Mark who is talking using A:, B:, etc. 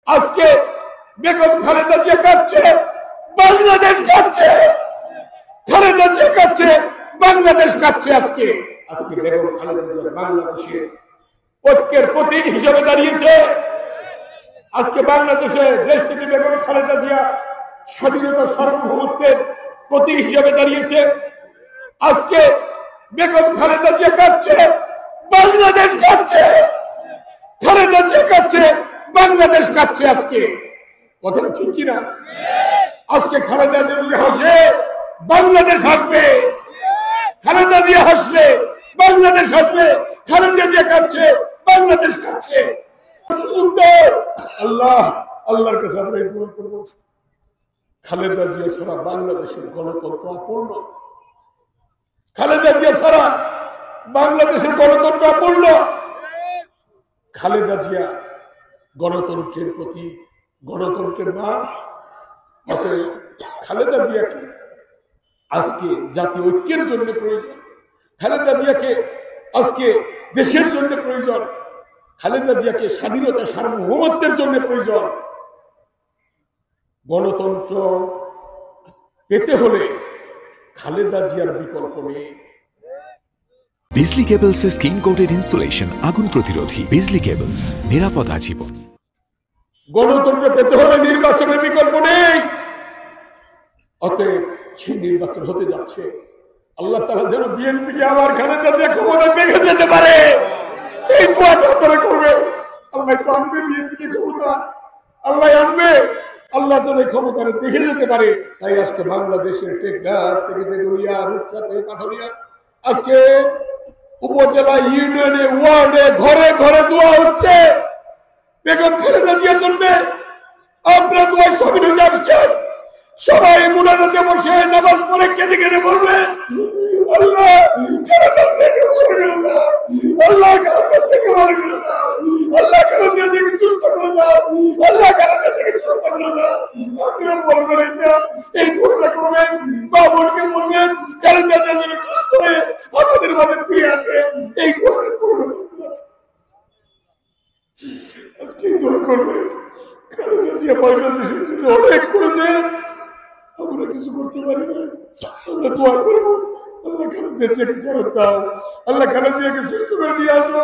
A: আজকে বেগম খালেদা জিয়া কাঁদছে, বাংলাদেশ কাঁদছে। খালেদা জিয়া কাঁদছে, বাংলাদেশ কাঁদছে। আজকে আজকে বেগম খালেদা জিয়া বাংলাদেশের ঐক্যের প্রতীক হিসেবে দাঁড়িয়েছে। আজকে বাংলাদেশে দেশটিতে বেগম খালেদা জিয়া স্বাধীনতা সার্বভৌমত্বের প্রতীক হিসেবে দাঁড়িয়েছে। আজকে বেগম খালেদা জিয়া কাঁদছে, বাংলাদেশ কাঁদছে। খালেদা জিয়া কাঁদছে, বাংলাদেশ কাঁদছে। আজকে কথাটা ঠিক কিনা? আজকে খালেদা জিয়া হাসে, বাংলাদেশ হাসবে। খালেদা জিয়া হাসলে বাংলাদেশ হাসবে। খালেদা জিয়া কাঁদছে, বাংলাদেশ কাঁদছে। আল্লাহ আল্লাহর কাছে আমরা এই দোয়া করব, খালেদা জিয়া ছাড়া বাংলাদেশের গণতন্ত্র অপূর্ণ। খালেদা জিয়া ছাড়া বাংলাদেশের গণতন্ত্র অপূর্ণ। খালেদা জিয়া গণতন্ত্রের প্রতি, গণতন্ত্রের মা। অতএব খালেদা জিয়াকে আজকে জাতীয় ঐক্যের জন্য প্রয়োজন। খালেদা জিয়াকে আজকে দেশের জন্য প্রয়োজন। খালেদা জিয়াকে স্বাধীনতা সার্বভৌমত্বের জন্য প্রয়োজন। গণতন্ত্র পেতে হলে খালেদা জিয়ার বিকল্প নেই।
B: বিজলি কেবলস এর স্কিন কোটেড ইনসুলেশন আগুন প্রতিরোধী। বিজলি কেবলস, নিরাপদ আজীবন।
A: গণতন্ত্র পেতে হলে নির্বাচনের বিকল্প নেই। অতএব সেই নির্বাচন হতে যাচ্ছে। আল্লাহ তাআলা যেন বিএনপিকে আবার খালেদা জিয়া ক্ষমতা দেখে যেতে পারে, এই দোয়াটা আপনারা করবেন। আল্লাহ তো আনবে বিএনপিকে ক্ষমতা, আল্লাহ আনবে। আল্লাহ যেন এই ক্ষমতা দেখে যেতে পারে। তাই আজকে বাংলাদেশের টেকঘাট থেকে তেঁতুলিয়া, রূপসা থেকে পাথরিয়া, আজকে উপজেলা, ইউনিয়নে, ওয়ার্ডে, ঘরে ঘরে দোয়া হচ্ছে বেগম খালেদা জিয়ার জন্য। আপনারা দোয়া সামিল হতে আসছেন। সবাই মুনাজাতে বসে নামাজ পড়ে কেঁদে কেঁদে বলবেন, আল্লাহ খালেদা জিয়াকে ভালো করে দাও, আল্লাহ খালেদা জিয়াকে ভালো করে দাও, আল্লাহ খালেদা জিয়াকে সুস্থ করে দাও, আল্লাহ খালেদা জিয়াকে সুস্থ করে দাও। আপনারা বলবেন এটা, এই দোয়াটা করবেন, মা বোনকে বলবেন খালেদা জিয়া যেন সুস্থ হয়ে আমাদের মাঝে ফিরে আসে, এই দোয়াটা করবেন। আজকে এই দোয়া করবেন। খালেদা জিয়া বাংলাদেশের জন্য অনেক করেছে, আমরা কিছু করতে পারি না। আমরা দোয়া করবো, আল্লাহ খালেদা জিয়াকে ফেরত দাও, আল্লাহ খালেদা জিয়াকে সুস্থ করে নিয়ে আসো।